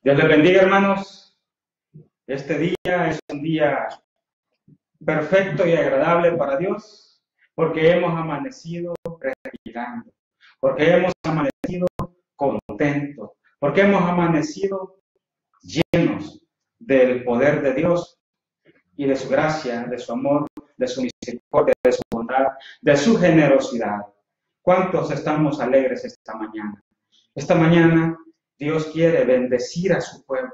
Dios les bendiga, hermanos. Este día es un día perfecto y agradable para Dios, porque hemos amanecido respirando, porque hemos amanecido contentos, porque hemos amanecido llenos del poder de Dios y de su gracia, de su amor, de su misericordia, de su bondad, de su generosidad. ¿Cuántos estamos alegres esta mañana? Esta mañana Dios quiere bendecir a su pueblo.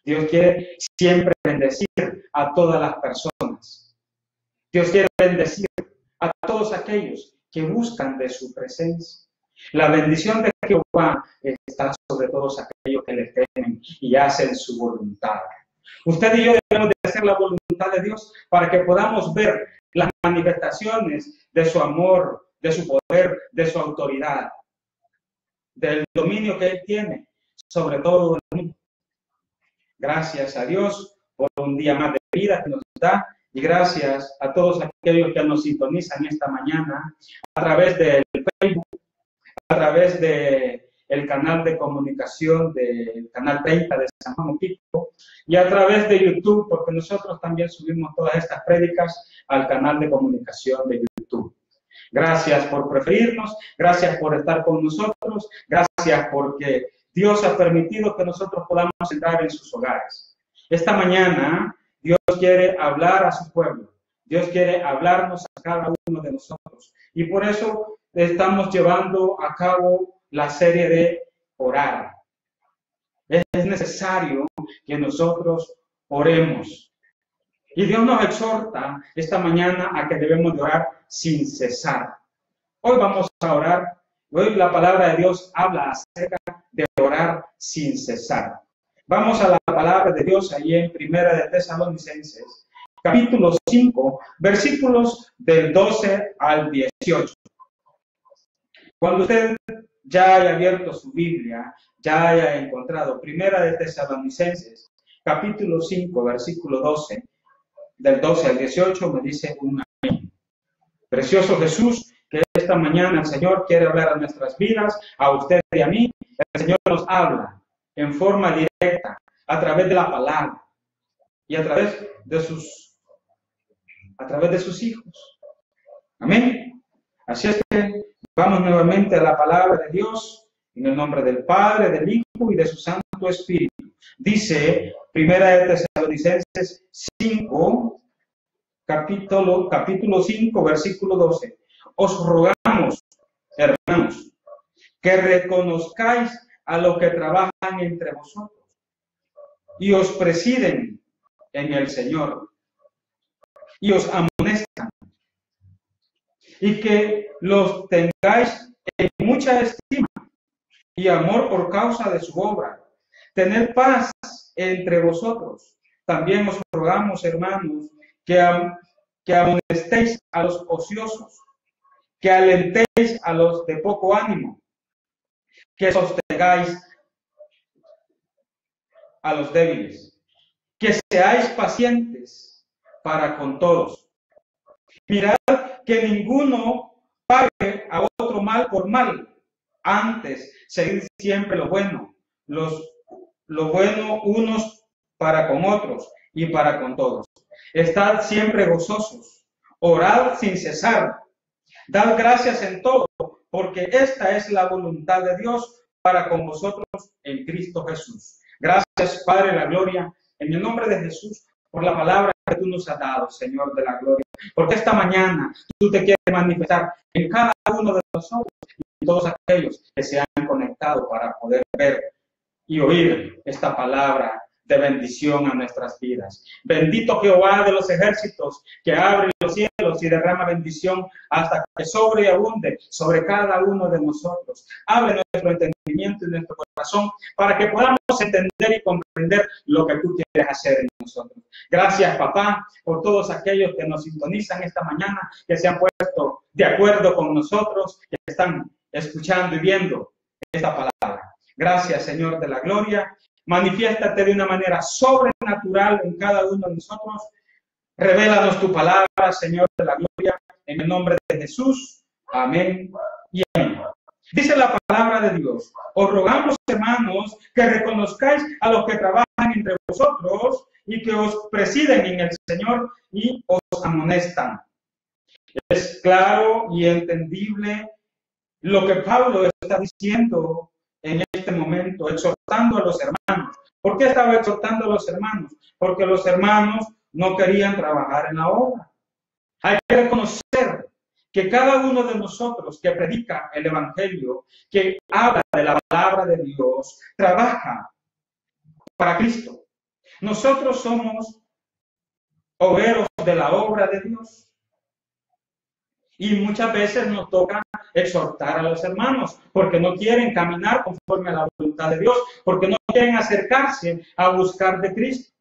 Dios quiere siempre bendecir a todas las personas. Dios quiere bendecir a todos aquellos que buscan de su presencia. La bendición de Jehová está sobre todos aquellos que le temen y hacen su voluntad. Usted y yo debemos de hacer la voluntad de Dios para que podamos ver las manifestaciones de su amor, de su poder, de su autoridad, del dominio que Él tiene sobre todo el mundo. Gracias a Dios por un día más de vida que nos da y gracias a todos aquellos que nos sintonizan esta mañana a través del Facebook, a través del canal de comunicación del canal 30 de San Juan Oquito y a través de YouTube, porque nosotros también subimos todas estas prédicas al canal de comunicación de YouTube. Gracias por preferirnos, gracias por estar con nosotros, gracias porque Dios ha permitido que nosotros podamos entrar en sus hogares. Esta mañana Dios quiere hablar a su pueblo, Dios quiere hablarnos a cada uno de nosotros y por eso estamos llevando a cabo la serie de orar. Es necesario que nosotros oremos. Y Dios nos exhorta esta mañana a que debemos de orar sin cesar. Hoy vamos a orar. Hoy la palabra de Dios habla acerca de orar sin cesar. Vamos a la palabra de Dios ahí en Primera de Tesalonicenses, capítulo 5, versículos del 12 al 18. Cuando usted ya haya abierto su Biblia, ya haya encontrado Primera de Tesalonicenses, capítulo 5, versículo 12, del 12 al 18, me dice un amén. Precioso Jesús, que esta mañana el Señor quiere hablar a nuestras vidas, a usted y a mí. El Señor nos habla en forma directa, a través de la palabra y a través de sus hijos. Amén. Así es que vamos nuevamente a la palabra de Dios, en el nombre del Padre, del Hijo y de su Santo Espíritu. Dice, Primera de Tesalonicenses 5, capítulo 5, versículo 12. Os rogamos, hermanos, que reconozcáis a los que trabajan entre vosotros y os presiden en el Señor y os amonestan y que los tengáis en mucha estima y amor por causa de su obra. Tened paz entre vosotros. También os rogamos, hermanos, que amonestéis a los ociosos, que alentéis a los de poco ánimo, que sostengáis a los débiles, que seáis pacientes para con todos. Mirad que ninguno pague a otro mal por mal, antes seguid siempre lo bueno unos para con otros y para con todos. Estad siempre gozosos, orad sin cesar, dad gracias en todo, porque esta es la voluntad de Dios para con vosotros en Cristo Jesús. Gracias, Padre de la gloria, en el nombre de Jesús, por la palabra que tú nos has dado, Señor de la gloria. Porque esta mañana tú te quieres manifestar en cada uno de nosotros y todos aquellos que se han conectado para poder ver y oír esta palabra de bendición a nuestras vidas. Bendito Jehová de los ejércitos, que abre los cielos y derrama bendición hasta que sobreabunde sobre cada uno de nosotros. Abre nuestro entendimiento y nuestro corazón para que podamos entender y comprender lo que tú quieres hacer en nosotros. Gracias, papá, por todos aquellos que nos sintonizan esta mañana, que se han puesto de acuerdo con nosotros, que están escuchando y viendo esta palabra. Gracias, Señor de la gloria. Manifiéstate de una manera sobrenatural en cada uno de nosotros. Revélanos tu palabra, Señor de la gloria, en el nombre de Jesús. Amén y amén. Dice la palabra de Dios: os rogamos, hermanos, que reconozcáis a los que trabajan entre vosotros y que os presiden en el Señor y os amonestan. Es claro y entendible lo que Pablo está diciendo en este momento, exhortando a los hermanos. ¿Por qué estaba exhortando a los hermanos? Porque los hermanos no querían trabajar en la obra. Hay que reconocer que cada uno de nosotros que predica el Evangelio, que habla de la palabra de Dios, trabaja para Cristo. Nosotros somos obreros de la obra de Dios. Y muchas veces nos toca exhortar a los hermanos porque no quieren caminar conforme a la voluntad de Dios, porque no quieren acercarse a buscar de Cristo,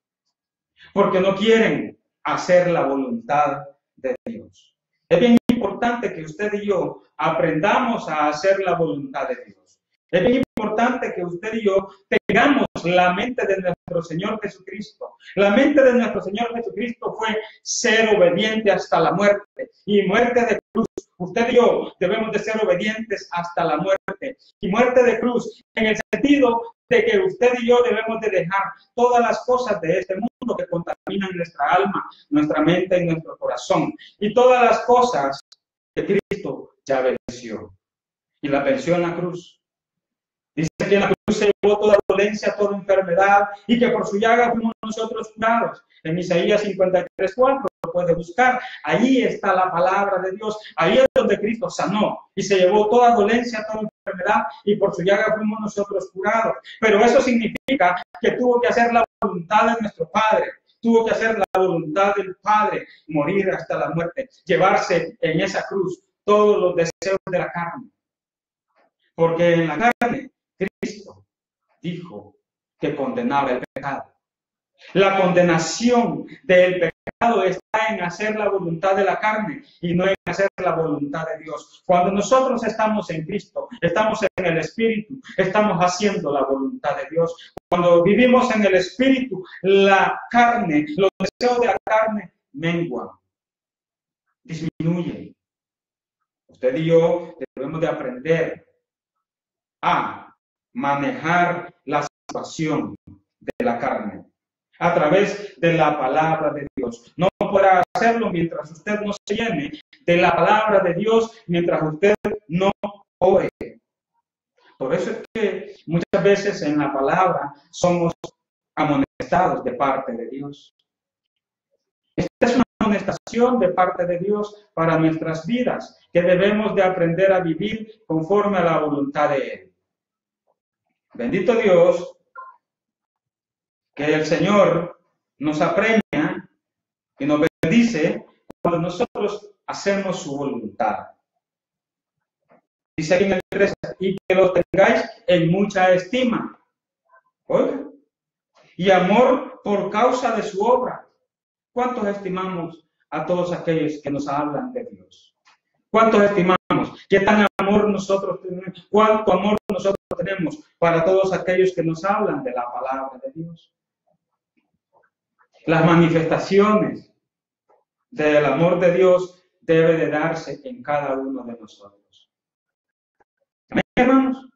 porque no quieren hacer la voluntad de Dios. Es bien importante que usted y yo aprendamos a hacer la voluntad de Dios. Es bien importante que usted y yo tengamos la mente de nuestro Señor Jesucristo. La mente de nuestro Señor Jesucristo fue ser obediente hasta la muerte y muerte de cruz. Usted y yo debemos de ser obedientes hasta la muerte y muerte de cruz, en el sentido de que usted y yo debemos de dejar todas las cosas de este mundo que contaminan nuestra alma, nuestra mente y nuestro corazón, y todas las cosas que Cristo ya venció. Y la venció en la cruz. Dice que en la cruz se llevó toda dolencia, toda enfermedad, y que por su llaga fuimos nosotros curados. En Isaías 53:4 lo puede buscar. Ahí está la palabra de Dios. Ahí es donde Cristo sanó y se llevó toda dolencia, toda enfermedad, y por su llaga fuimos nosotros curados. Pero eso significa que tuvo que hacer la voluntad de nuestro Padre. Tuvo que hacer la voluntad del Padre, morir hasta la muerte, llevarse en esa cruz todos los deseos de la carne. Porque en la carne Cristo dijo que condenaba el pecado. La condenación del pecado está en hacer la voluntad de la carne y no en hacer la voluntad de Dios. Cuando nosotros estamos en Cristo, estamos en el Espíritu, estamos haciendo la voluntad de Dios. Cuando vivimos en el Espíritu, la carne, los deseos de la carne menguan, disminuyen. Usted y yo debemos de aprender a manejar la situación de la carne a través de la palabra de Dios. No podrá hacerlo mientras usted no se llene de la palabra de Dios, mientras usted no ore. Por eso es que muchas veces en la palabra somos amonestados de parte de Dios. Esta es una amonestación de parte de Dios para nuestras vidas, que debemos de aprender a vivir conforme a la voluntad de Él. Bendito Dios, que el Señor nos apremia y nos bendice cuando nosotros hacemos su voluntad. Dice aquí en el 13, y que los tengáis en mucha estima. Oiga, y amor por causa de su obra. ¿Cuántos estimamos a todos aquellos que nos hablan de Dios? ¿Cuántos estimamos? ¿Qué tan amor nosotros tenemos? ¿Cuánto amor nosotros tenemos para todos aquellos que nos hablan de la palabra de Dios? Las manifestaciones del amor de Dios deben de darse en cada uno de nosotros. Amén, hermanos.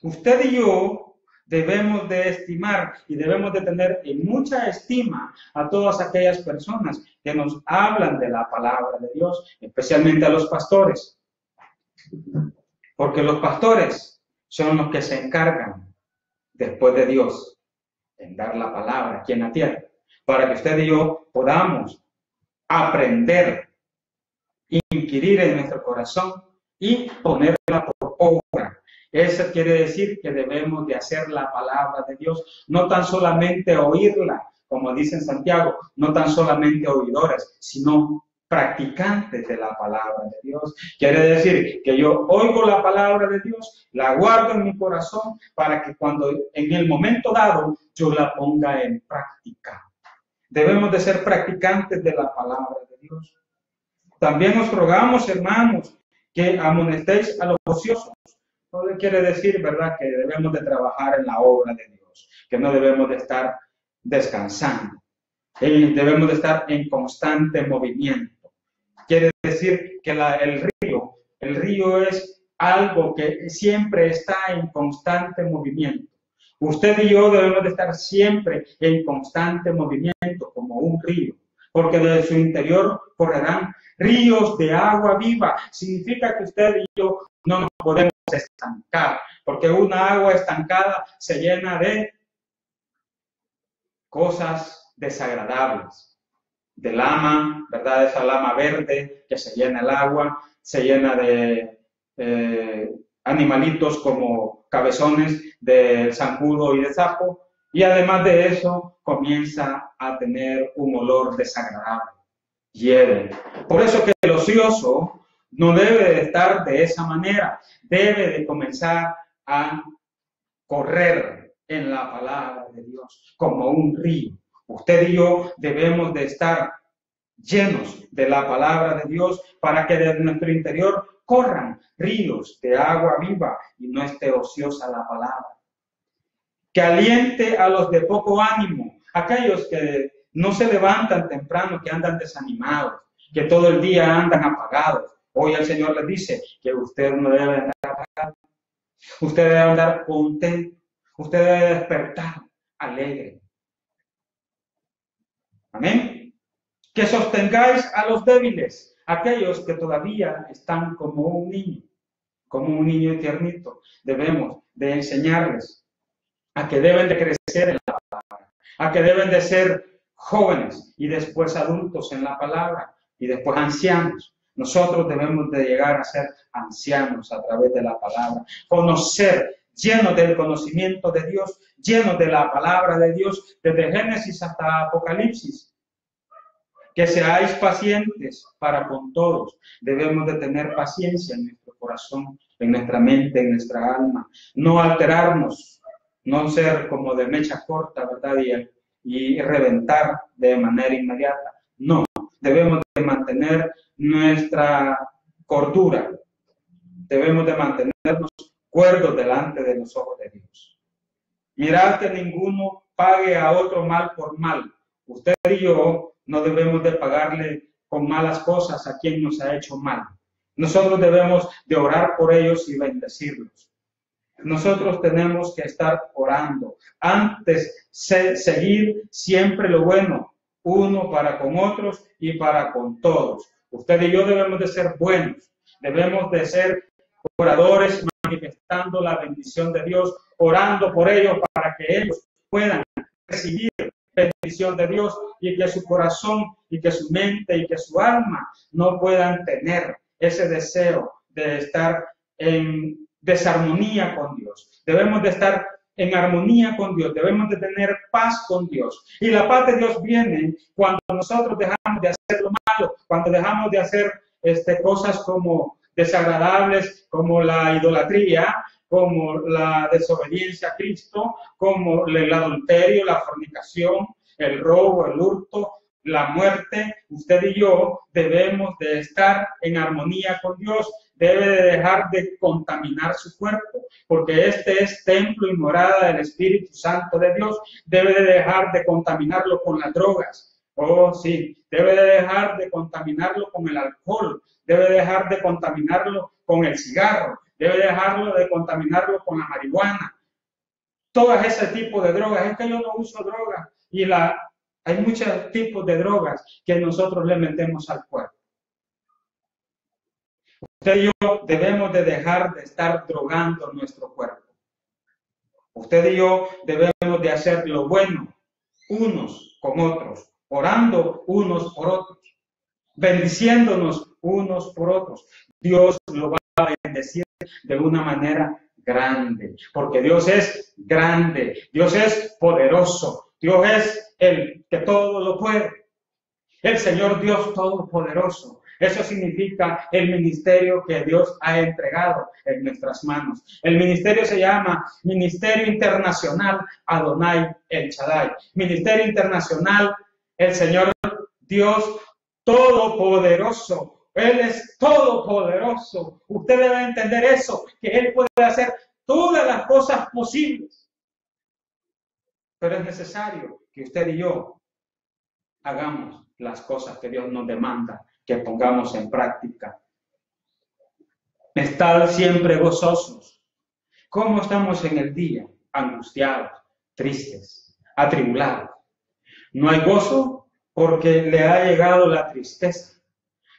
Usted y yo debemos de estimar y debemos de tener en mucha estima a todas aquellas personas que nos hablan de la palabra de Dios, especialmente a los pastores. Porque los pastores son los que se encargan, después de Dios, en dar la palabra aquí en la tierra, para que usted y yo podamos aprender, inquirir en nuestro corazón y ponerla por obra. Eso quiere decir que debemos de hacer la palabra de Dios, no tan solamente oírla, como dice en Santiago, no tan solamente oidores, sino practicantes de la palabra de Dios. Quiere decir que yo oigo la palabra de Dios, la guardo en mi corazón, para que cuando en el momento dado yo la ponga en práctica. Debemos de ser practicantes de la palabra de Dios. También os rogamos, hermanos, que amonestéis a los ociosos. No le quiere decir, ¿verdad?, que debemos de trabajar en la obra de Dios, que no debemos de estar descansando. Debemos de estar en constante movimiento. Quiere decir que el río es algo que siempre está en constante movimiento. Usted y yo debemos de estar siempre en constante movimiento, como un río, porque de su interior correrán ríos de agua viva. Significa que usted y yo no nos podemos estancar, porque una agua estancada se llena de cosas desagradables, de lama, ¿verdad? Esa lama verde que se llena el agua, se llena de animalitos como cabezones de zancudo y de sapo, y además de eso comienza a tener un olor desagradable, hiede. Por eso que el ocioso no debe de estar de esa manera, debe de comenzar a correr en la palabra de Dios como un río. Usted y yo debemos de estar llenos de la palabra de Dios para que de nuestro interior corran ríos de agua viva y no esté ociosa la palabra. Que aliente a los de poco ánimo, aquellos que no se levantan temprano, que andan desanimados, que todo el día andan apagados. Hoy el Señor les dice que usted no debe andar apagado, usted debe andar contento, usted debe despertar alegre. Amén. Que sostengáis a los débiles, aquellos que todavía están como un niño tiernito. Debemos de enseñarles a que deben de crecer en la palabra, a que deben de ser jóvenes y después adultos en la palabra y después ancianos. Nosotros debemos de llegar a ser ancianos a través de la palabra, conocer, llenos del conocimiento de Dios, llenos de la palabra de Dios, desde Génesis hasta Apocalipsis. Que seáis pacientes para con todos. Debemos de tener paciencia en nuestro corazón, en nuestra mente, en nuestra alma. No alterarnos, no ser como de mecha corta, ¿verdad? Y reventar de manera inmediata. No, debemos de mantener nuestra cordura. Debemos de mantenernos cuerdos delante de los ojos de Dios. Mirad que ninguno pague a otro mal por mal. Usted y yo no debemos de pagarle con malas cosas a quien nos ha hecho mal. Nosotros debemos de orar por ellos y bendecirlos. Nosotros tenemos que estar orando. Antes, seguir siempre lo bueno, uno para con otros y para con todos. Usted y yo debemos de ser buenos, debemos de ser oradores, manifestando la bendición de Dios, orando por ellos para que ellos puedan recibir bendición de Dios y que su corazón y que su mente y que su alma no puedan tener ese deseo de estar en desarmonía con Dios. Debemos de estar en armonía con Dios, debemos de tener paz con Dios. Y la paz de Dios viene cuando nosotros dejamos de hacer lo malo, cuando dejamos de hacer cosas como desagradables, como la idolatría, como la desobediencia a Cristo, como el adulterio, la fornicación, el robo, el hurto, la muerte. Usted y yo debemos de estar en armonía con Dios. Debe de dejar de contaminar su cuerpo, porque este es templo y morada del Espíritu Santo de Dios. Debe de dejar de contaminarlo con las drogas. Oh, sí. Debe de dejar de contaminarlo con el alcohol. Debe dejar de contaminarlo con el cigarro. Debe dejarlo de contaminarlo con la marihuana. Todas ese tipo de drogas. Es que yo no uso drogas. Y hay muchos tipos de drogas que nosotros le metemos al cuerpo. Usted y yo debemos de dejar de estar drogando nuestro cuerpo. Usted y yo debemos de hacer lo bueno unos con otros, orando unos por otros, bendiciéndonos unos por otros. Dios lo va a bendecir de una manera grande, porque Dios es grande, Dios es poderoso, Dios es el que todo lo puede, el Señor Dios Todopoderoso. Eso significa el ministerio que Dios ha entregado en nuestras manos. El ministerio se llama Ministerio Internacional Adonai El Shaddai. Ministerio Internacional, el Señor Dios Todopoderoso. Él es todopoderoso. Usted debe entender eso, que Él puede hacer todas las cosas posibles. Pero es necesario que usted y yo hagamos las cosas que Dios nos demanda que pongamos en práctica. Estar siempre gozosos. ¿Cómo estamos en el día? Angustiados, tristes, atribulados. No hay gozo porque le ha llegado la tristeza.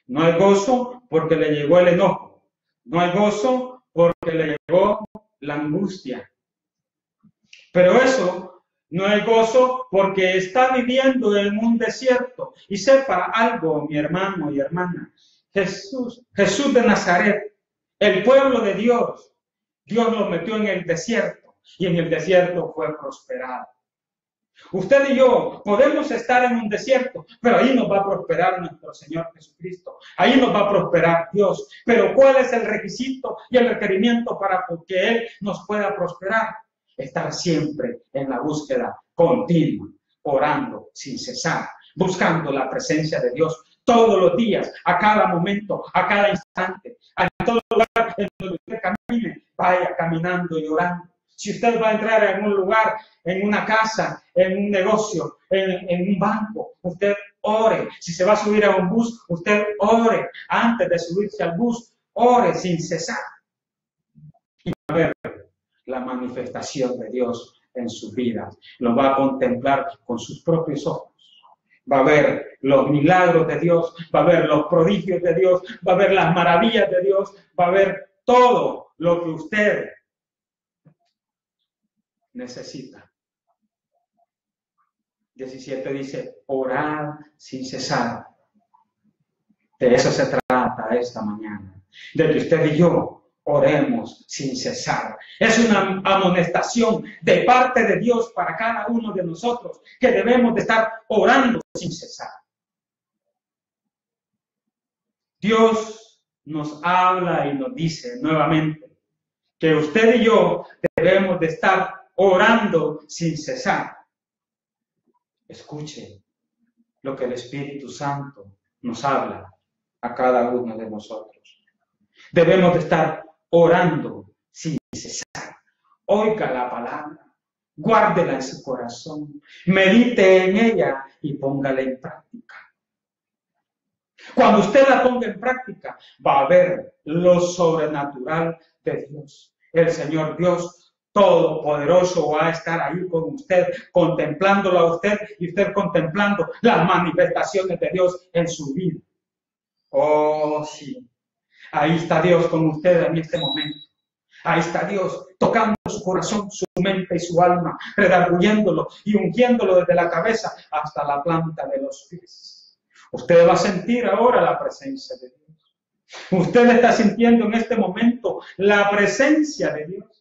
No hay gozo porque le llegó el enojo. No hay gozo porque le llegó la angustia. Pero eso, no hay gozo porque está viviendo en un desierto. Y sepa algo, mi hermano y hermana. Jesús de Nazaret, el pueblo de Dios, Dios lo metió en el desierto y en el desierto fue prosperado. Usted y yo podemos estar en un desierto, pero ahí nos va a prosperar nuestro Señor Jesucristo. Ahí nos va a prosperar Dios. Pero ¿cuál es el requisito y el requerimiento para que Él nos pueda prosperar? Estar siempre en la búsqueda continua, orando sin cesar, buscando la presencia de Dios todos los días, a cada momento, a cada instante, a todo lugar en donde usted camine, vaya caminando y orando. Si usted va a entrar en un lugar, en una casa, en un negocio, en un banco, usted ore. Si se va a subir a un bus, usted ore. Antes de subirse al bus, ore sin cesar. Y va a ver la manifestación de Dios en sus vidas. Lo va a contemplar con sus propios ojos. Va a ver los milagros de Dios, va a ver los prodigios de Dios, va a ver las maravillas de Dios, va a ver todo lo que usted necesita. 17 dice, orad sin cesar. De eso se trata esta mañana. De que usted y yo oremos sin cesar. Es una amonestación de parte de Dios para cada uno de nosotros que debemos de estar orando sin cesar. Dios nos habla y nos dice nuevamente que usted y yo debemos de estar orando sin cesar. Escuche lo que el Espíritu Santo nos habla a cada uno de nosotros. Debemos de estar orando sin cesar. Oiga la palabra, guárdela en su corazón, medite en ella y póngala en práctica. Cuando usted la ponga en práctica, va a ver lo sobrenatural de Dios. El Señor Dios Todopoderoso va a estar ahí con usted, contemplándolo a usted y usted contemplando las manifestaciones de Dios en su vida. Oh, sí. Ahí está Dios con usted en este momento. Ahí está Dios tocando su corazón, su mente y su alma, redarguyéndolo y ungiéndolo desde la cabeza hasta la planta de los pies. Usted va a sentir ahora la presencia de Dios. Usted está sintiendo en este momento la presencia de Dios.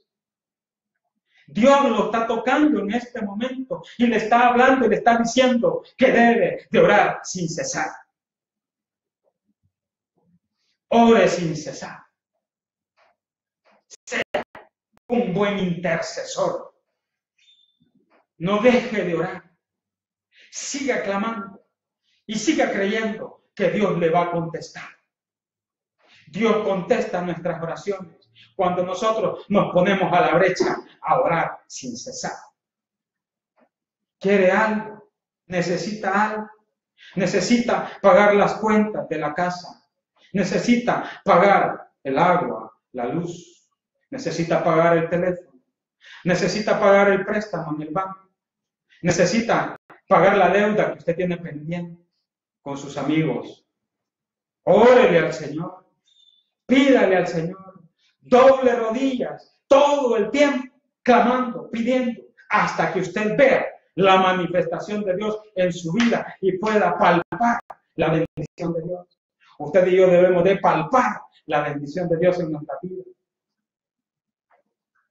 Dios lo está tocando en este momento y le está hablando y le está diciendo que debe de orar sin cesar. Ore sin cesar. Sea un buen intercesor. No deje de orar. Siga clamando y siga creyendo que Dios le va a contestar. Dios contesta nuestras oraciones cuando nosotros nos ponemos a la brecha a orar sin cesar. ¿Quiere algo? ¿Necesita algo? ¿Necesita pagar las cuentas de la casa? ¿Necesita pagar el agua, la luz? ¿Necesita pagar el teléfono? ¿Necesita pagar el préstamo en el banco? ¿Necesita pagar la deuda que usted tiene pendiente con sus amigos? Órele al Señor. Pídale al Señor, doble rodillas, todo el tiempo, clamando, pidiendo, hasta que usted vea la manifestación de Dios en su vida y pueda palpar la bendición de Dios. Usted y yo debemos de palpar la bendición de Dios en nuestra vida.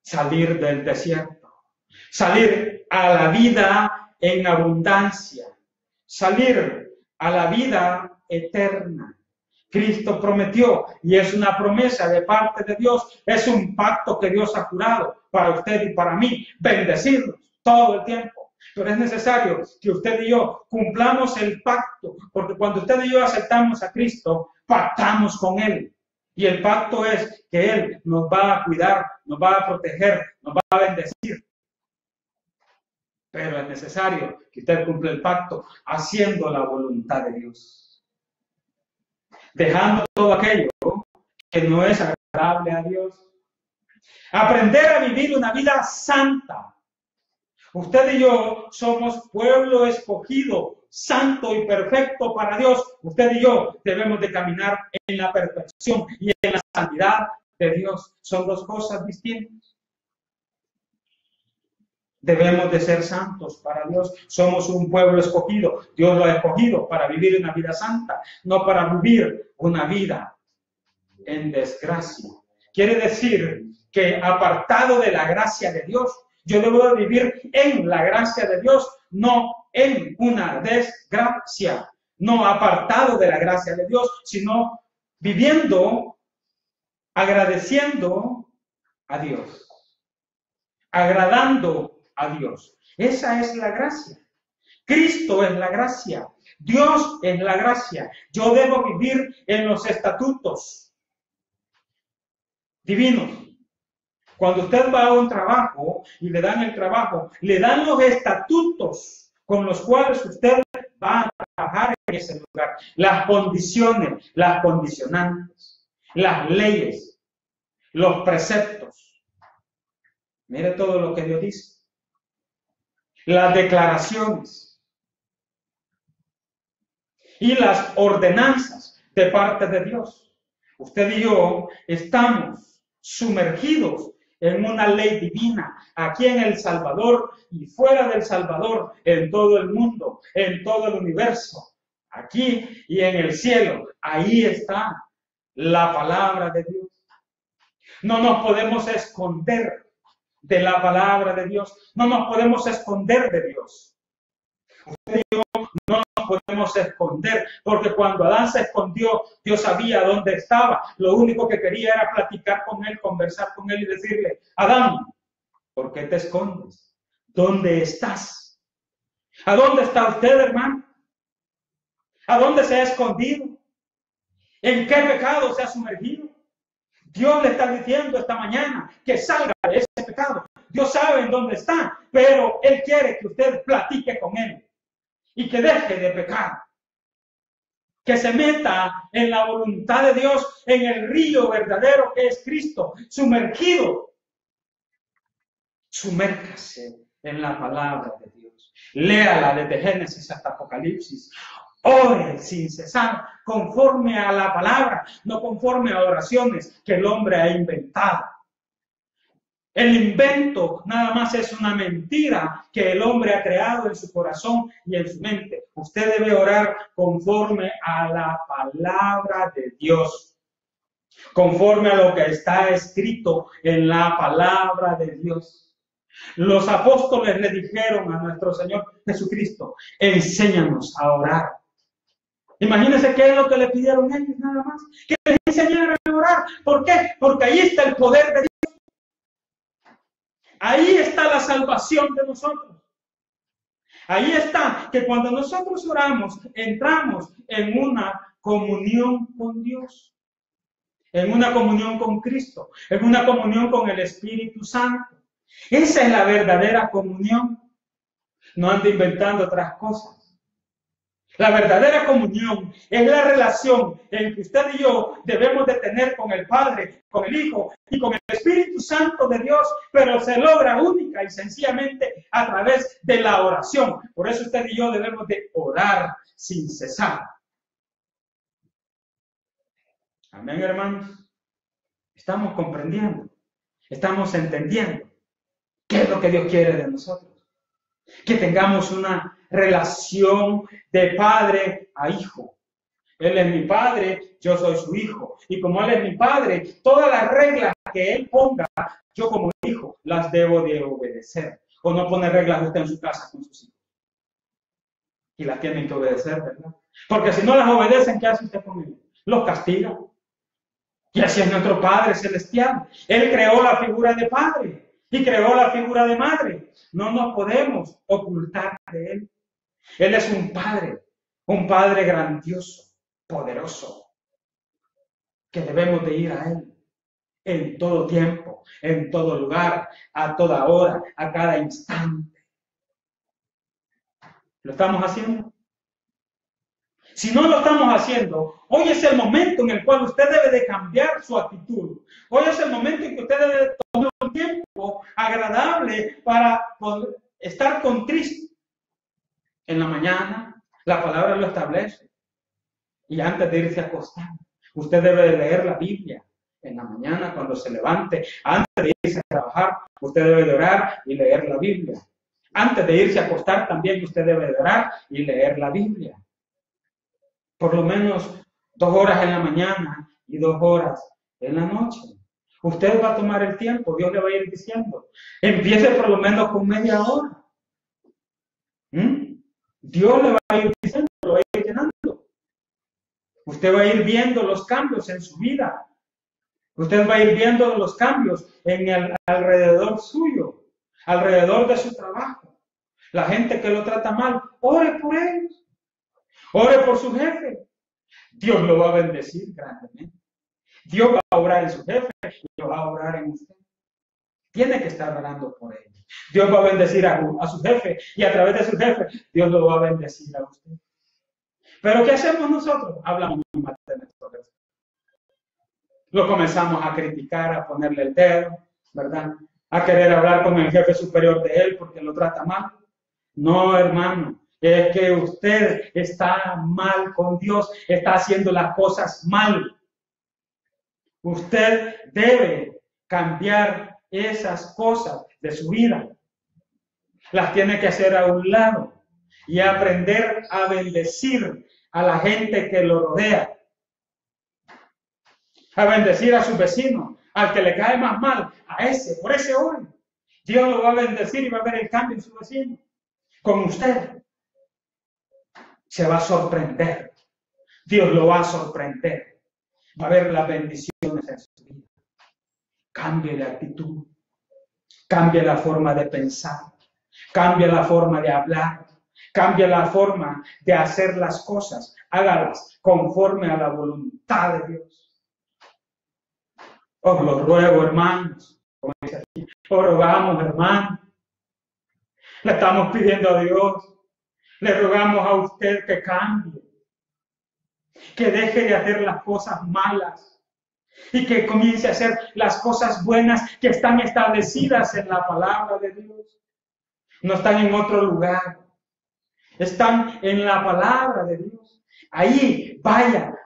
Salir del desierto, salir a la vida en abundancia, salir a la vida eterna. Cristo prometió y es una promesa de parte de Dios, es un pacto que Dios ha jurado para usted y para mí, bendecirnos todo el tiempo. Pero es necesario que usted y yo cumplamos el pacto, porque cuando usted y yo aceptamos a Cristo, pactamos con Él. Y el pacto es que Él nos va a cuidar, nos va a proteger, nos va a bendecir. Pero es necesario que usted cumpla el pacto haciendo la voluntad de Dios. Dejando todo aquello que no es agradable agradable a Dios. Aprender a vivir una vida santa. Usted y yo somos pueblo escogido, santo y perfecto para Dios. Usted y yo debemos de caminar en la perfección y en la santidad de Dios. Son dos cosas distintas. Debemos de ser santos para Dios. Somos un pueblo escogido. Dios lo ha escogido para vivir una vida santa, no para vivir una vida en desgracia. Quiere decir que apartado de la gracia de Dios, yo debo de vivir en la gracia de Dios, no en una desgracia. No apartado de la gracia de Dios, sino viviendo, agradeciendo a Dios, agradando a Dios. Esa es la gracia. Cristo es la gracia. Dios es la gracia. Yo debo vivir en los estatutos divinos. Cuando usted va a un trabajo y le dan el trabajo, le dan los estatutos con los cuales usted va a trabajar en ese lugar. Las condiciones, las condicionantes, las leyes, los preceptos. Mire todo lo que Dios dice. Las declaraciones y las ordenanzas de parte de Dios. Usted y yo estamos sumergidos en una ley divina, aquí en El Salvador y fuera del Salvador, en todo el mundo, en todo el universo, aquí y en el cielo. Ahí está la palabra de Dios. No nos podemos esconder de la palabra de Dios, no nos podemos esconder de Dios. Usted y yo no nos podemos esconder, porque cuando Adán se escondió, Dios sabía dónde estaba. Lo único que quería era platicar con él, conversar con él y decirle: Adán, ¿por qué te escondes? ¿Dónde estás? ¿A dónde está usted, hermano? ¿A dónde se ha escondido? ¿En qué pecado se ha sumergido? Dios le está diciendo esta mañana que salga de ese pecado. Dios sabe en dónde está, pero Él quiere que usted platique con Él y que deje de pecar, que se meta en la voluntad de Dios, en el río verdadero que es Cristo, sumergido. Sumérjase en la palabra de Dios. Léala desde Génesis hasta Apocalipsis. Ore sin cesar, conforme a la palabra, no conforme a oraciones que el hombre ha inventado. El invento nada más es una mentira que el hombre ha creado en su corazón y en su mente. Usted debe orar conforme a la palabra de Dios, conforme a lo que está escrito en la palabra de Dios. Los apóstoles le dijeron a nuestro Señor Jesucristo: enséñanos a orar. Imagínense qué es lo que le pidieron ellos nada más, que les enseñaran a orar. ¿Por qué? Porque ahí está el poder de Dios. Ahí está la salvación de nosotros. Ahí está que cuando nosotros oramos, entramos en una comunión con Dios, en una comunión con Cristo, en una comunión con el Espíritu Santo. Esa es la verdadera comunión. No ande inventando otras cosas. La verdadera comunión es la relación en que usted y yo debemos de tener con el Padre, con el Hijo y con el Espíritu Santo de Dios, pero se logra única y sencillamente a través de la oración. Por eso usted y yo debemos de orar sin cesar. Amén, hermanos. Estamos comprendiendo, estamos entendiendo qué es lo que Dios quiere de nosotros. Que tengamos una relación de padre a hijo. Él es mi padre, yo soy su hijo. Y como Él es mi padre, todas las reglas que Él ponga, yo como hijo las debo de obedecer. O no pone reglas usted en su casa con sus hijos. Y las tienen que obedecer, ¿verdad? Porque si no las obedecen, ¿qué hace usted con ellos? Los castiga. Y así es nuestro Padre Celestial. Él creó la figura de padre y creó la figura de madre. No nos podemos ocultar de Él. Él es un Padre grandioso, poderoso, que debemos de ir a Él en todo tiempo, en todo lugar, a toda hora, a cada instante. ¿Lo estamos haciendo? Si no lo estamos haciendo, hoy es el momento en el cual usted debe de cambiar su actitud. Hoy es el momento en que usted debe de tomar un tiempo agradable para poder estar con Cristo. En la mañana, la palabra lo establece. Y antes de irse a acostar, usted debe de leer la Biblia. En la mañana, cuando se levante, antes de irse a trabajar, usted debe de orar y leer la Biblia. Antes de irse a acostar, también usted debe de orar y leer la Biblia. Por lo menos 2 horas en la mañana y 2 horas en la noche. Usted va a tomar el tiempo, Dios le va a ir diciendo. Empiece por lo menos con media hora. Dios le va a ir diciendo, lo va a ir llenando. Usted va a ir viendo los cambios en su vida. Usted va a ir viendo los cambios en el alrededor suyo, alrededor de su trabajo. La gente que lo trata mal, ore por ellos. Ore por su jefe. Dios lo va a bendecir grandemente. Dios va a orar en su jefe y va a orar en usted. Tiene que estar orando por él. Dios va a bendecir a su jefe y a través de su jefe Dios lo va a bendecir a usted. Pero ¿qué hacemos nosotros? Hablamos mal de nuestro jefe. Lo comenzamos a criticar, a ponerle el dedo, ¿verdad? A querer hablar con el jefe superior de él porque lo trata mal. No, hermano. Es que usted está mal con Dios, está haciendo las cosas mal. Usted debe cambiar esas cosas de su vida. Las tiene que hacer a un lado y aprender a bendecir a la gente que lo rodea. A bendecir a su vecino, al que le cae más mal, a ese, por ese hoy. Dios lo va a bendecir y va a ver el cambio en su vecino. Con usted. Se va a sorprender. Dios lo va a sorprender. Va a ver las bendiciones en su vida. Cambie la actitud. Cambie la forma de pensar. Cambie la forma de hablar. Cambie la forma de hacer las cosas. Hágalas conforme a la voluntad de Dios. Os lo ruego, hermanos. Como dice aquí, os rogamos, hermanos. Le estamos pidiendo a Dios. Le rogamos a usted que cambie, que deje de hacer las cosas malas y que comience a hacer las cosas buenas que están establecidas en la palabra de Dios. No están en otro lugar, están en la palabra de Dios. Ahí vaya,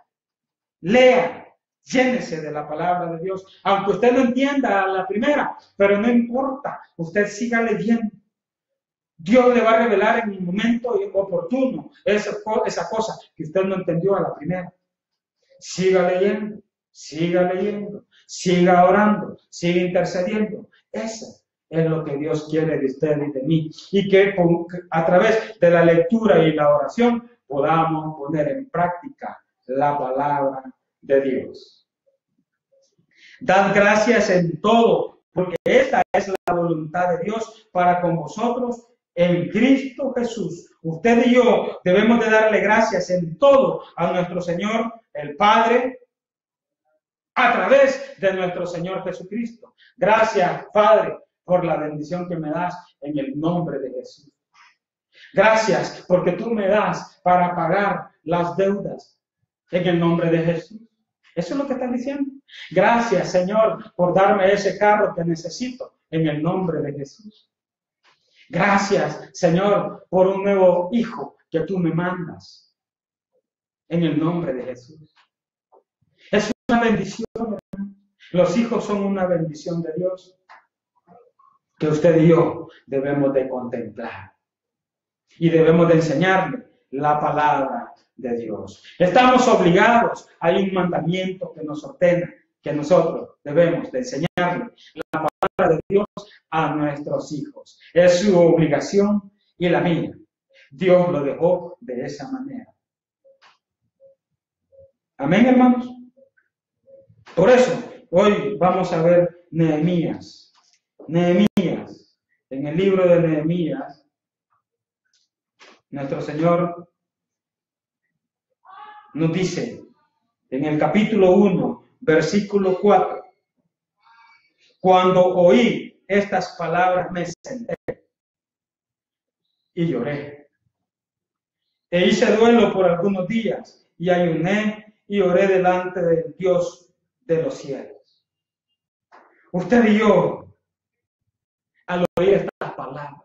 lea, llénese de la palabra de Dios. Aunque usted no entienda a la primera, pero no importa, usted siga leyendo. Dios le va a revelar en el momento oportuno esa cosa que usted no entendió a la primera. Siga leyendo, siga orando, siga intercediendo. Eso es lo que Dios quiere de usted y de mí. Y que a través de la lectura y la oración podamos poner en práctica la palabra de Dios. Dad gracias en todo, porque esta es la voluntad de Dios para con vosotros en Cristo Jesús. Usted y yo debemos de darle gracias en todo a nuestro Señor, el Padre, a través de nuestro Señor Jesucristo. Gracias, Padre, por la bendición que me das en el nombre de Jesús. Gracias porque tú me das para pagar las deudas en el nombre de Jesús. Eso es lo que están diciendo. Gracias, Señor, por darme ese carro que necesito en el nombre de Jesús. Gracias, Señor, por un nuevo hijo que tú me mandas en el nombre de Jesús. Es una bendición, hermano. Los hijos son una bendición de Dios que usted y yo debemos de contemplar y debemos de enseñarle la palabra de Dios. Estamos obligados, hay un mandamiento que nos ordena que nosotros debemos de enseñarle la palabra de Dios a nuestros hijos. Es su obligación y la mía. Dios lo dejó de esa manera. Amén, hermanos. Por eso, hoy vamos a ver Nehemías. Nehemías. En el libro de Nehemías, nuestro Señor nos dice, en el capítulo 1, versículo 4, cuando oí estas palabras me senté y lloré. E hice duelo por algunos días, y ayuné y oré delante del Dios de los cielos. Usted y yo, al oír estas palabras,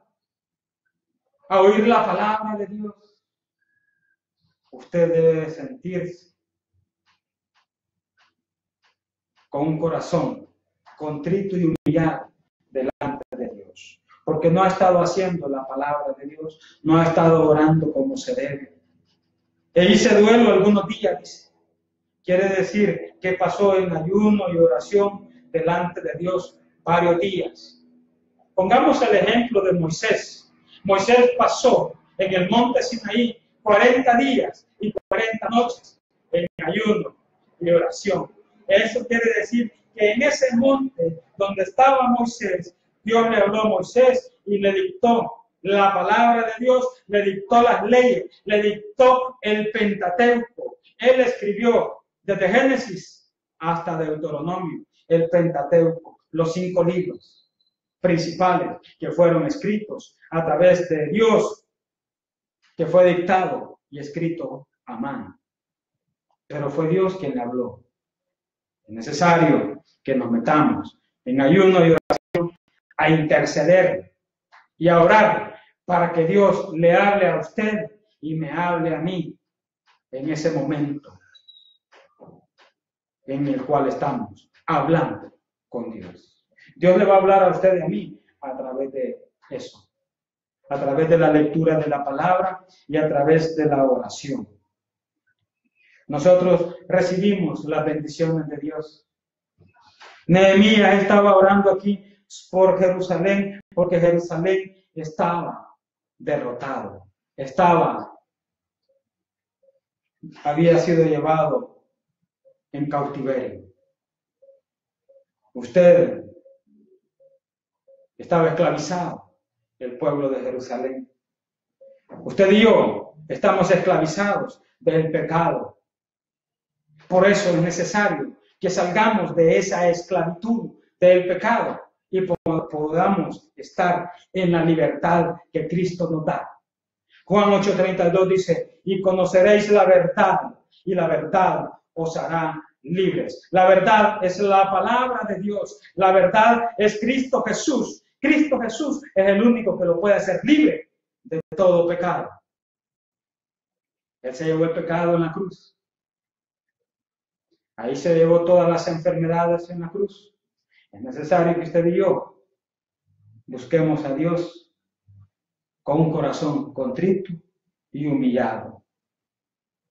a oír la palabra de Dios, usted debe sentirse con un corazón contrito y humillado delante de Dios, porque no ha estado haciendo la palabra de Dios, no ha estado orando como se debe. E hice duelo algunos días, dice. Quiere decir que pasó en ayuno y oración delante de Dios varios días. Pongamos el ejemplo de Moisés. Moisés pasó en el monte Sinaí 40 días y 40 noches en ayuno y oración. Eso quiere decir que en ese monte donde estaba Moisés, Dios le habló a Moisés y le dictó la palabra de Dios, le dictó las leyes, le dictó el Pentateuco. Él escribió desde Génesis hasta Deuteronomio, el Pentateuco, los 5 libros principales que fueron escritos a través de Dios, que fue dictado y escrito a mano. Pero fue Dios quien le habló. Es necesario que nos metamos en ayuno y oración a interceder y a orar para que Dios le hable a usted y me hable a mí en ese momento en el cual estamos hablando con Dios. Dios le va a hablar a usted y a mí a través de eso, a través de la lectura de la palabra y a través de la oración. Nosotros recibimos las bendiciones de Dios. Nehemías estaba orando aquí por Jerusalén, porque Jerusalén estaba derrotado, había sido llevado en cautiverio. Usted estaba esclavizado, el pueblo de Jerusalén. Usted y yo estamos esclavizados del pecado. Por eso es necesario que salgamos de esa esclavitud del pecado y podamos estar en la libertad que Cristo nos da. Juan 8:32 dice, y conoceréis la verdad, y la verdad os hará libres. La verdad es la palabra de Dios. La verdad es Cristo Jesús. Cristo Jesús es el único que lo puede hacer libre de todo pecado. Él se llevó el pecado en la cruz. Ahí se llevó todas las enfermedades en la cruz. Es necesario que usted y yo busquemos a Dios con un corazón contrito y humillado,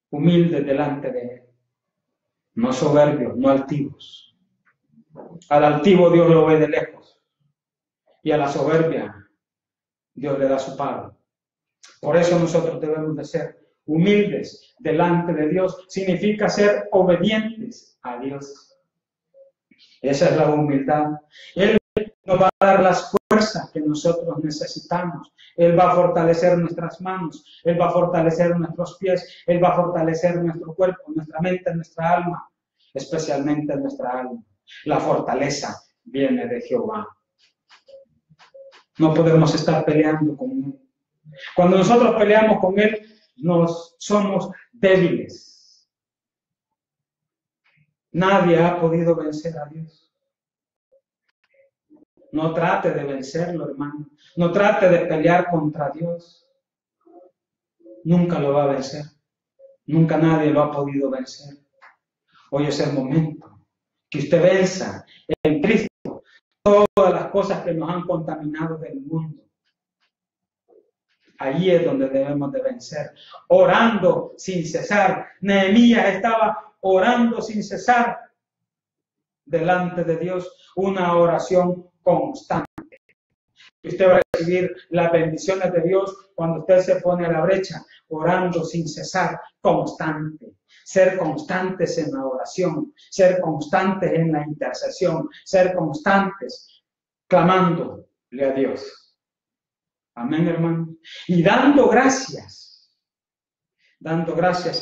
humilde delante de Él, no soberbios, no altivos. Al altivo Dios lo ve de lejos y a la soberbia Dios le da su pago. Por eso nosotros debemos de ser humildes delante de Dios. Significa ser obedientes a Dios. Esa es la humildad. Él nos va a dar las fuerzas que nosotros necesitamos. Él va a fortalecer nuestras manos. Él va a fortalecer nuestros pies. Él va a fortalecer nuestro cuerpo, nuestra mente, nuestra alma. Especialmente nuestra alma. La fortaleza viene de Jehová. No podemos estar peleando con Él. Cuando nosotros peleamos con Él, nos somos débiles. Nadie ha podido vencer a Dios. No trate de vencerlo, hermano. No trate de pelear contra Dios. Nunca lo va a vencer. Nunca nadie lo ha podido vencer. Hoy es el momento que usted venza en Cristo todas las cosas que nos han contaminado del mundo. Allí es donde debemos de vencer, orando sin cesar. Nehemías estaba orando sin cesar delante de Dios, una oración constante. Usted va a recibir las bendiciones de Dios cuando usted se pone a la brecha, orando sin cesar, constante. Ser constantes en la oración, ser constantes en la intercesión, ser constantes clamándole a Dios. Amén, hermano. Y dando gracias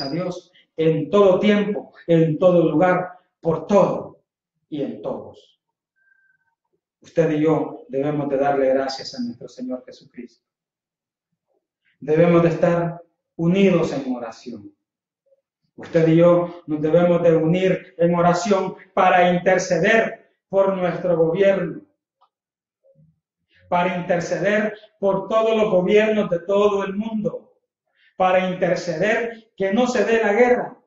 a Dios en todo tiempo, en todo lugar, por todo y en todos. Usted y yo debemos de darle gracias a nuestro Señor Jesucristo. Debemos de estar unidos en oración. Usted y yo nos debemos de unir en oración para interceder por nuestro gobierno, para interceder por todos los gobiernos de todo el mundo, para interceder que no se dé la guerra,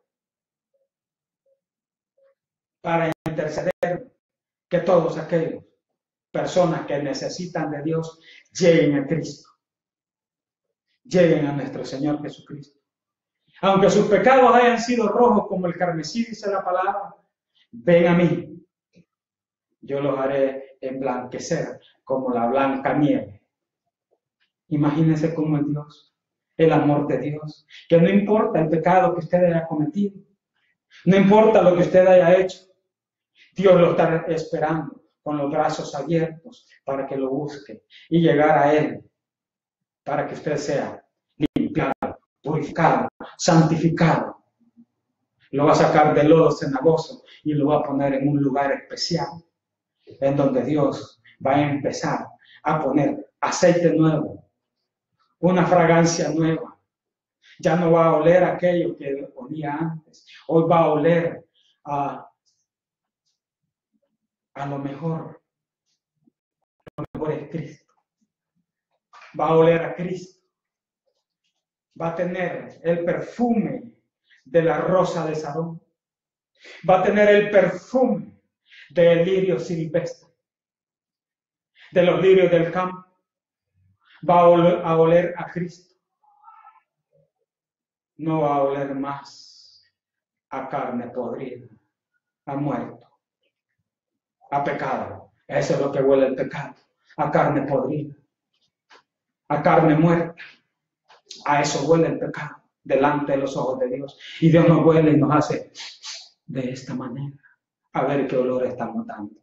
para interceder que todos aquellos personas que necesitan de Dios lleguen a Cristo, lleguen a nuestro Señor Jesucristo. Aunque sus pecados hayan sido rojos como el carmesí, dice la palabra, ven a mí, yo los haré emblanquecer como la blanca nieve. Imagínense cómo es Dios, el amor de Dios, que no importa el pecado que usted haya cometido, no importa lo que usted haya hecho, Dios lo está esperando con los brazos abiertos para que lo busque y llegar a Él, para que usted sea limpiado, purificado, santificado. Lo va a sacar del lodo cenagoso y lo va a poner en un lugar especial, en donde Dios va a empezar a poner aceite nuevo, una fragancia nueva. Ya no va a oler aquello que olía antes. Hoy va a oler a lo mejor. Lo mejor es Cristo. Va a oler a Cristo. Va a tener el perfume de la rosa de Sarón. Va a tener el perfume del lirio silvestre, de los lirios del campo. Va a oler a Cristo. No va a oler más a carne podrida, a muerto, a pecado. Eso es lo que huele el pecado, a carne podrida, a carne muerta. A eso huele el pecado delante de los ojos de Dios. Y Dios nos huele y nos hace de esta manera. A ver qué olor estamos dando.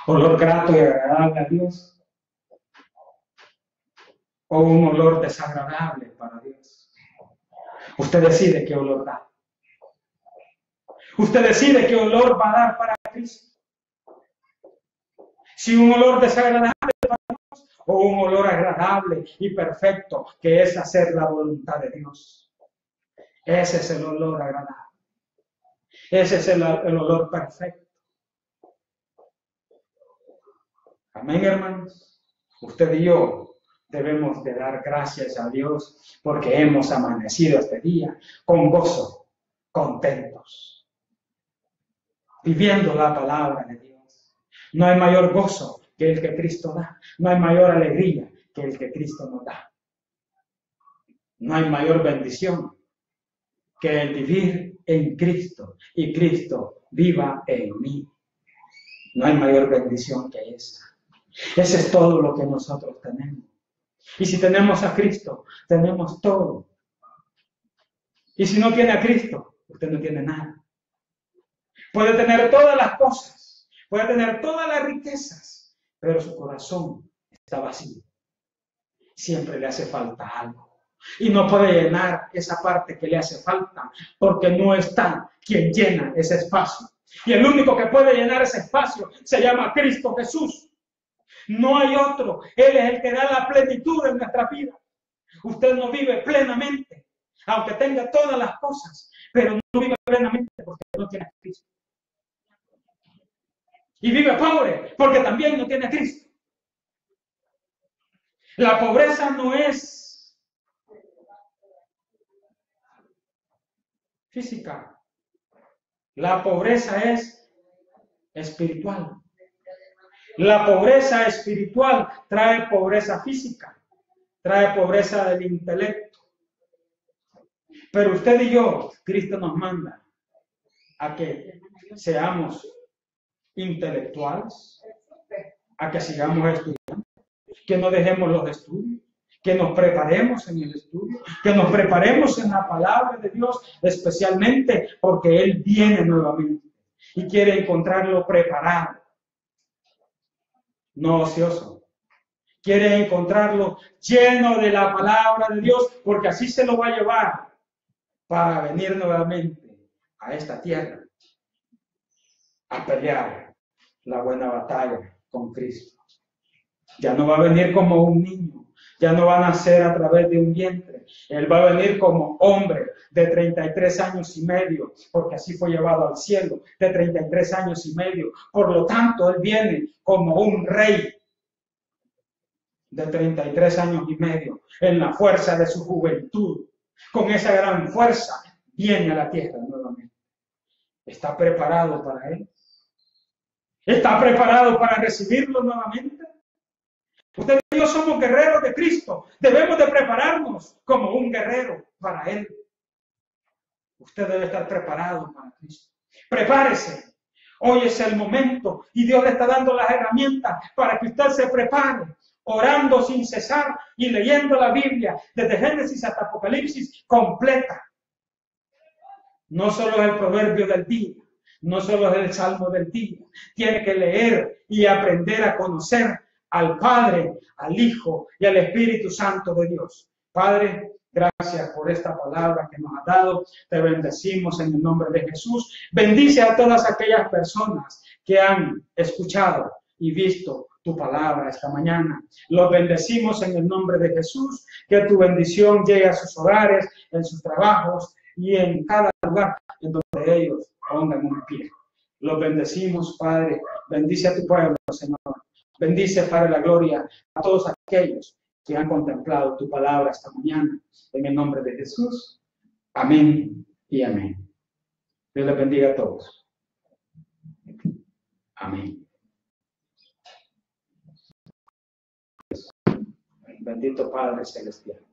Olor grato y agradable a Dios. O un olor desagradable para Dios. Usted decide qué olor da. Usted decide qué olor va a dar para Cristo. Si un olor desagradable para Dios o un olor agradable y perfecto, que es hacer la voluntad de Dios. Ese es el olor agradable. Ese es el olor perfecto. Amén, hermanos. Usted y yo debemos de dar gracias a Dios porque hemos amanecido este día con gozo, contentos, viviendo la palabra de Dios. No hay mayor gozo que el que Cristo da. No hay mayor alegría que el que Cristo nos da. No hay mayor bendición que el vivir en Cristo y Cristo viva en mí. No hay mayor bendición que esa. Ese es todo lo que nosotros tenemos. Y si tenemos a Cristo, tenemos todo. Y si no tiene a Cristo, usted no tiene nada. Puede tener todas las cosas, puede tener todas las riquezas, pero su corazón está vacío. Siempre le hace falta algo. Y no puede llenar esa parte que le hace falta, porque no está quien llena ese espacio. Y el único que puede llenar ese espacio se llama Cristo Jesús. No hay otro. Él es el que da la plenitud en nuestra vida. Usted no vive plenamente, aunque tenga todas las cosas, pero no vive plenamente porque no tiene a Cristo. Y vive pobre porque también no tiene a Cristo. La pobreza no es física. La pobreza es espiritual. La pobreza espiritual trae pobreza física, trae pobreza del intelecto. Pero usted y yo, Cristo nos manda a que seamos intelectuales, a que sigamos estudiando, que no dejemos los estudios, que nos preparemos en el estudio, que nos preparemos en la palabra de Dios, especialmente porque Él viene nuevamente y quiere encontrarlo preparado. No ocioso. Quiere encontrarlo lleno de la palabra de Dios, porque así se lo va a llevar para venir nuevamente a esta tierra a pelear la buena batalla con Cristo. Ya no va a venir como un niño, Ya no va a nacer a través de un vientre. Él va a venir como hombre de 33 años y medio, porque así fue llevado al cielo, de 33 años y medio. Por lo tanto, Él viene como un rey de 33 años y medio, en la fuerza de su juventud. Con esa gran fuerza, viene a la tierra nuevamente. ¿Está preparado para Él? ¿Está preparado para recibirlo nuevamente? Usted y yo somos guerreros de Cristo. Debemos de prepararnos como un guerrero para Él. Usted debe estar preparado para Cristo. Prepárese. Hoy es el momento y Dios le está dando las herramientas para que usted se prepare, orando sin cesar y leyendo la Biblia desde Génesis hasta Apocalipsis completa. No solo es el proverbio del día, no solo es el salmo del día. Tiene que leer y aprender a conocer al Padre, al Hijo y al Espíritu Santo de Dios. Padre, gracias por esta palabra que nos has dado. Te bendecimos en el nombre de Jesús. Bendice a todas aquellas personas que han escuchado y visto tu palabra esta mañana. Los bendecimos en el nombre de Jesús. Que tu bendición llegue a sus hogares, en sus trabajos y en cada lugar en donde ellos pongan un pie. Los bendecimos, Padre. Bendice a tu pueblo, Señor. Bendice, Padre, la gloria a todos aquellos que han contemplado tu palabra esta mañana. En el nombre de Jesús. Amén y amén. Dios les bendiga a todos. Amén. Bendito Padre Celestial.